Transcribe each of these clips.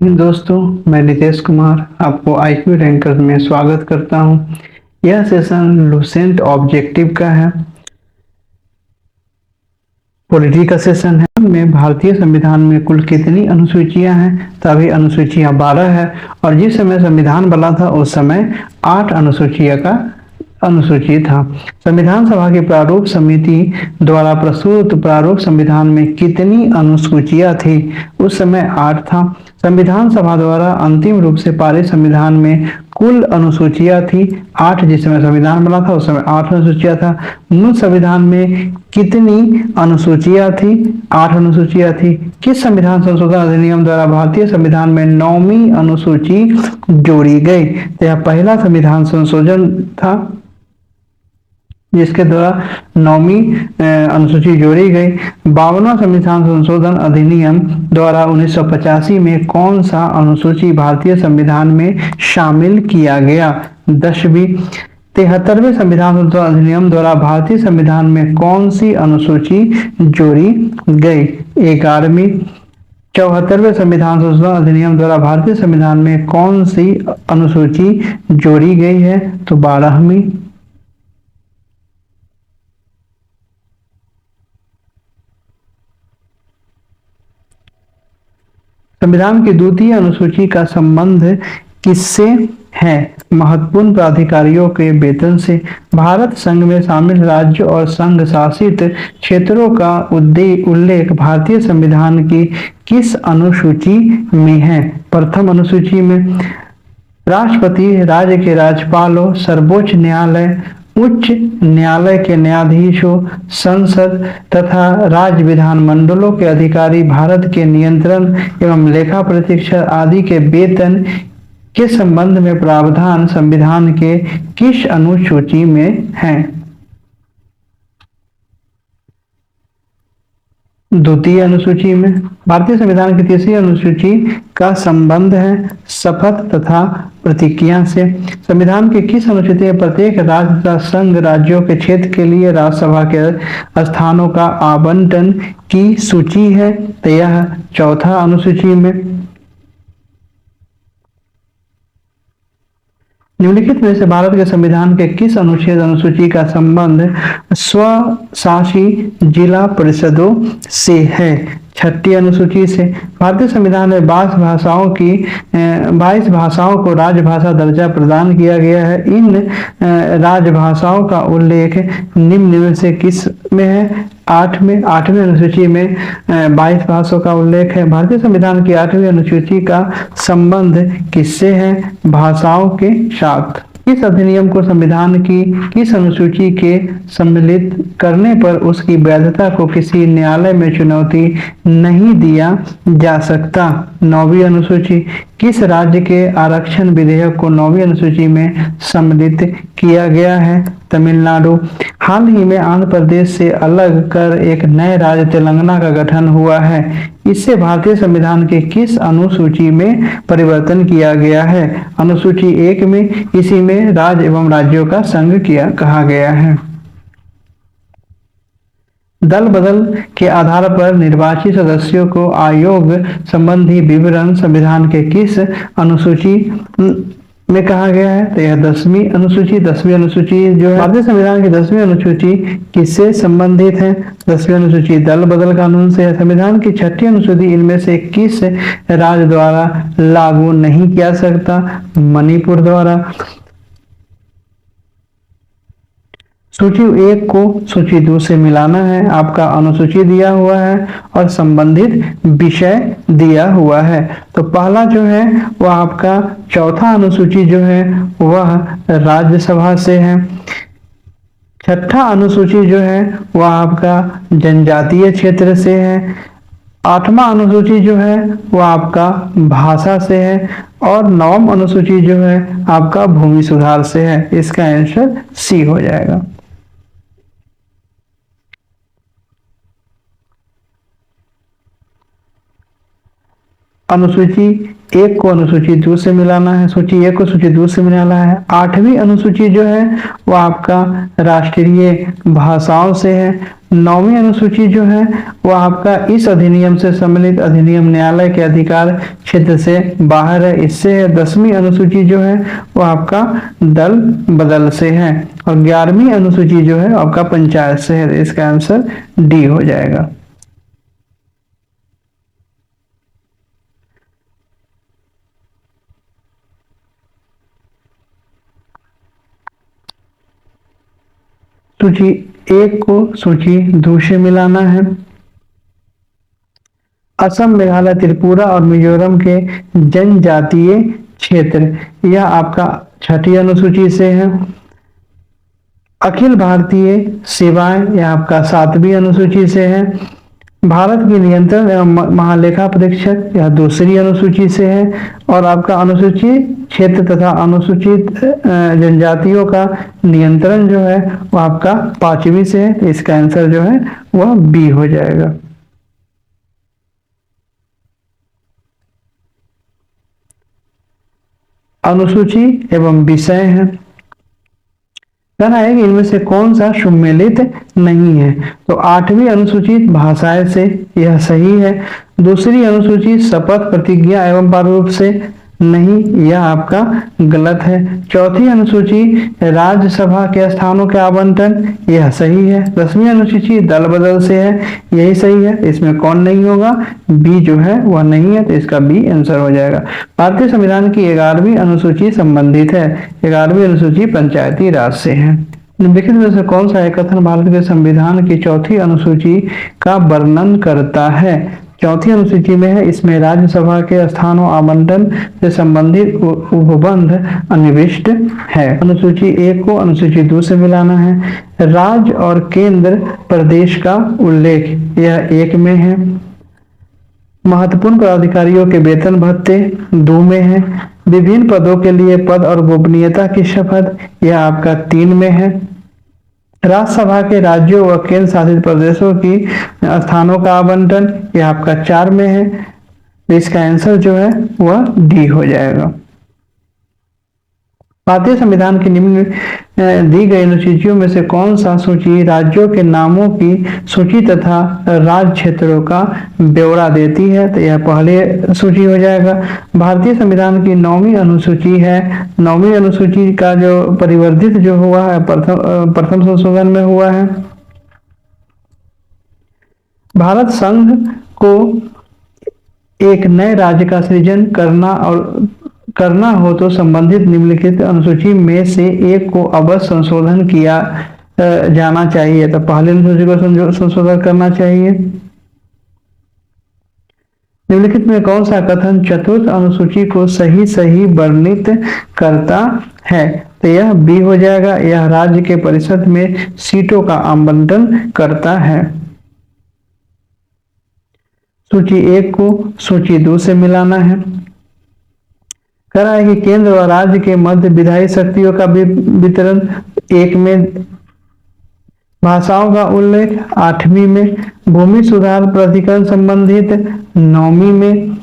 दोस्तों, मैं नितेश कुमार आपको आईक्यू रैंकर में स्वागत करता हूं। यह सेशन लुसेंट ऑब्जेक्टिव का है। पॉलिटी का सेशन है। में भारतीय संविधान में कुल कितनी अनुसूचियां हैं? तो अभी अनुसूचियां 12 है और जिस समय संविधान बना था उस समय 8 अनुसूचियां का अनुसूची था। संविधान सभा की प्रारूप समिति द्वारा प्रस्तुत प्रारूप संविधान में कितनी अनुसूचियां थी? उस समय 8 था। संविधान सभा द्वारा अंतिम रूप से पारित संविधान में कुल अनुसूचियां थी 8। जिस समय संविधान बना था उस समय 8 अनुसूचियां था। मूल संविधान में कितनी अनुसूचियां थी? 8 अनुसूचियां थी। किस संविधान संशोधन अधिनियम द्वारा भारतीय संविधान में 9वीं अनुसूची जोड़ी गई? तो यह पहला संविधान संशोधन था जिसके द्वारा 9वीं अनुसूची जोड़ी गई। 52वां संविधान संशोधन अधिनियम द्वारा 1985 में कौन सा अनुसूची भारतीय संविधान में शामिल किया गया? 10वीं। 73वें संविधान संशोधन अधिनियम द्वारा भारतीय संविधान में कौन सी अनुसूची जोड़ी गई? 11वीं। 74वें संविधान संशोधन अधिनियम द्वारा भारतीय संविधान में कौन सी अनुसूची जोड़ी गई है? तो 12वीं। संविधान की द्वितीय अनुसूची का संबंध किससे है? महत्वपूर्ण प्राधिकारियों के वेतन से। भारत संघ में शामिल राज्य और संघ शासित क्षेत्रों का उल्लेख भारतीय संविधान की किस अनुसूची में है? प्रथम अनुसूची में। राष्ट्रपति राज्य के राज्यपालों, सर्वोच्च न्यायालय, उच्च न्यायालय के न्यायाधीशों, संसद तथा राज्य विधानमंडलों के अधिकारी भारत के नियंत्रण एवं लेखा परीक्षक आदि के वेतन के संबंध में प्रावधान संविधान के किस अनुसूची में है? द्वितीय अनुसूची में। भारतीय संविधान की तीसरी अनुसूची का संबंध है शपथ तथा प्रतिज्ञा से। संविधान की किस अनुसूची में प्रत्येक राज्य तथा संघ राज्यों के क्षेत्र के लिए राज्यसभा के स्थानों का आवंटन की सूची है? तो यह चौथा अनुसूची में। निम्नलिखित में से भारत के संविधान के किस अनुच्छेद अनुसूची का संबंध स्वशासी जिला परिषदों से है? 6ठी अनुसूची से। भारतीय संविधान में 22 भाषाओं को राजभाषा दर्जा प्रदान किया गया है। इन राजभाषाओं का उल्लेख निम्न में से किस में है? 8वें अनुसूची में 22 भाषाओं का उल्लेख है। भारतीय संविधान की 8वीं अनुसूची का संबंध किससे है? भाषाओं के साथ। इस अधिनियम को संविधान की किस अनुसूची के सम्मिलित करने पर उसकी वैधता को किसी न्यायालय में चुनौती नहीं दिया जा सकता? 9वीं अनुसूची। किस राज्य के आरक्षण विधेयक को 9वीं अनुसूची में सम्मिलित किया गया है? तमिलनाडु। हाल ही में आंध्र प्रदेश से अलग कर एक नए राज्य तेलंगाना का गठन हुआ है। इससे भारतीय संविधान के किस अनुसूची में परिवर्तन किया गया है? अनुसूची 1 में। इसी में राज्य एवं राज्यों का संघ कहा गया है। दल बदल के आधार पर निर्वाचित सदस्यों को आयोग संबंधी विवरण संविधान के किस अनुसूची में कहा गया है? तो यह 10वीं अनुसूची। 10वीं अनुसूची जो है भारतीय संविधान की 10वीं अनुसूची किससे संबंधित है? 10वीं अनुसूची दल बदल कानून से है। संविधान की 6ठी अनुसूची इनमें से किस राज्य द्वारा लागू नहीं किया सकता? मणिपुर द्वारा। सूची 1 को सूची 2 से मिलाना है। आपका अनुसूची दिया हुआ है और संबंधित विषय दिया हुआ है। तो पहला जो है वह आपका चौथा अनुसूची जो है वह राज्यसभा से है। 6ठा अनुसूची जो है वह आपका जनजातीय क्षेत्र से है। 8वां अनुसूची जो है वह आपका भाषा से है और 9वां अनुसूची जो है आपका भूमि सुधार से है। इसका आंसर सी हो जाएगा। अनुसूची एक को अनुसूची दो से मिलाना है, सूची एक को सूची दो से मिलाना है। 8वीं अनुसूची जो है वो आपका राष्ट्रीय भाषाओं से है। 9वीं अनुसूची जो है वो आपका इस अधिनियम से सम्मिलित अधिनियम न्यायालय के अधिकार क्षेत्र से बाहर है, इससे है। 10वीं अनुसूची जो है वो आपका दल बदल से है और 11वीं अनुसूची जो है आपका पंचायत से है। इसका आंसर डी हो जाएगा। सूची एक को सूची दो से मिलाना है। असम, मेघालय, त्रिपुरा और मिजोरम के जनजातीय क्षेत्र, यह आपका 6ठी अनुसूची से है। अखिल भारतीय सेवाएं, यह आपका 7वीं अनुसूची से है। भारत की नियंत्रण एवं महालेखा परीक्षक, यह 2री अनुसूची से है। और आपका अनुसूचित क्षेत्र तथा अनुसूचित जनजातियों का नियंत्रण जो है वो आपका 5वीं से है। इसका आंसर जो है वह बी हो जाएगा। अनुसूची एवं विषय है। कहना है कि इनमें से कौन सा सम्मिलित नहीं है, तो 8वीं अनुसूचित भाषाएं से, यह सही है। 2री अनुसूची शपथ, प्रतिज्ञा एवं प्रारूप से, नहीं, यह आपका गलत है। 4थी अनुसूची राज्यसभा के स्थानों के आवंटन, यह सही है। 10वीं अनुसूची दल बदल से है, यही सही है। इसमें कौन नहीं होगा, बी जो है वह नहीं है, तो इसका बी आंसर हो जाएगा। भारतीय संविधान की 11वीं अनुसूची संबंधित है। 11वीं अनुसूची पंचायती राज से है। निम्नलिखित में से कौन सा एक कथन भारत के संविधान की 4थी अनुसूची का वर्णन करता है? 4थी अनुसूची में है, इसमें राज्यसभा के स्थानों आवंटन से संबंधित उपबंध अन्विष्ट है। अनुसूची एक को अनुसूची दो से मिलाना है। राज्य और केंद्र प्रदेश का उल्लेख, यह 1 में है। महत्वपूर्ण पदाधिकारियों के वेतन भत्ते 2 में है। विभिन्न पदों के लिए पद और गोपनीयता की शपथ, यह आपका 3 में है। राज्यसभा के राज्यों व केंद्र शासित प्रदेशों की स्थानों का आवंटन, यह आपका 4 में है। इसका आंसर जो है वह डी हो जाएगा। भारतीय संविधान की निम्न दी गई अनुसूचियों में से कौन सा सूची राज्यों के नामों की सूची तथा राज्य क्षेत्रों का ब्यौरा देती है? तो यह पहले सूची हो जाएगा। भारतीय संविधान की 9वीं अनुसूची है। 9वीं अनुसूची का जो परिवर्धित जो हुआ है प्रथम संशोधन में हुआ है। भारत संघ को एक नए राज्य का सृजन करना हो तो संबंधित निम्नलिखित अनुसूची में से एक को अवश्य संशोधन किया जाना चाहिए। तो पहले अनुसूची को संशोधन करना चाहिए। निम्नलिखित में कौन सा कथन चतुर्थ अनुसूची को सही वर्णित करता है? तो यह बी हो जाएगा। यह राज्य के परिषद में सीटों का आवंटन करता है। सूची एक को सूची 2 से मिलाना है। कह रहा है कि केंद्र और राज्य के मध्य विधायी शक्तियों का वितरण 1 में, भाषाओं का उल्लेख 8वीं में, भूमि सुधार प्राधिकरण संबंधित 9वीं में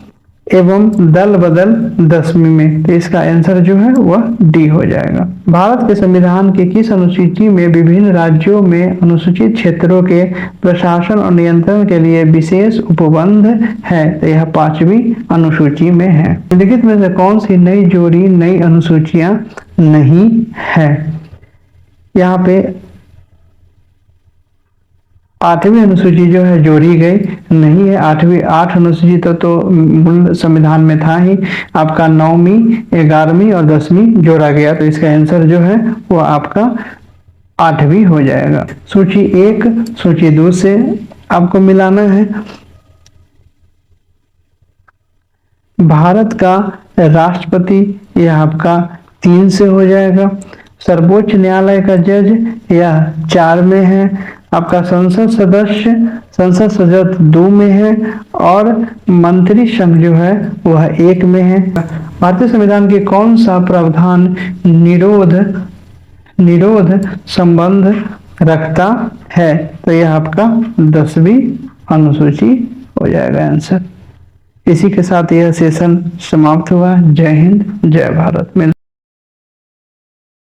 एवं दल बदल 10वीं में। तो इसका आंसर जो है वह डी हो जाएगा। भारत के संविधान की किस अनुसूची में विभिन्न राज्यों में अनुसूचित क्षेत्रों के प्रशासन और नियंत्रण के लिए विशेष उपबंध है? तो यह 5वीं अनुसूची में है। निम्नलिखित में से कौन सी नई जोड़ी नई अनुसूचियां नहीं है? यहाँ पे 8वीं अनुसूची जो है जोड़ी गई नहीं है। 8 अनुसूची तो मूल संविधान में था ही। आपका 9वीं, 11वीं और 10वीं जोड़ा गया, तो इसका आंसर जो है वो आपका 8वीं हो जाएगा। सूची 1 सूची 2 से आपको मिलाना है। भारत का राष्ट्रपति, यह आपका 3 से हो जाएगा। सर्वोच्च न्यायालय का जज, यह 4 में है। आपका संसद सदस्य 2 में है और मंत्री संघ जो है वह 1 में है। भारतीय संविधान के कौन सा प्रावधान निरोध संबंध रखता है? तो यह आपका 10वीं अनुसूची हो जाएगा आंसर। इसी के साथ यह सेशन समाप्त हुआ। जय हिंद, जय भारत।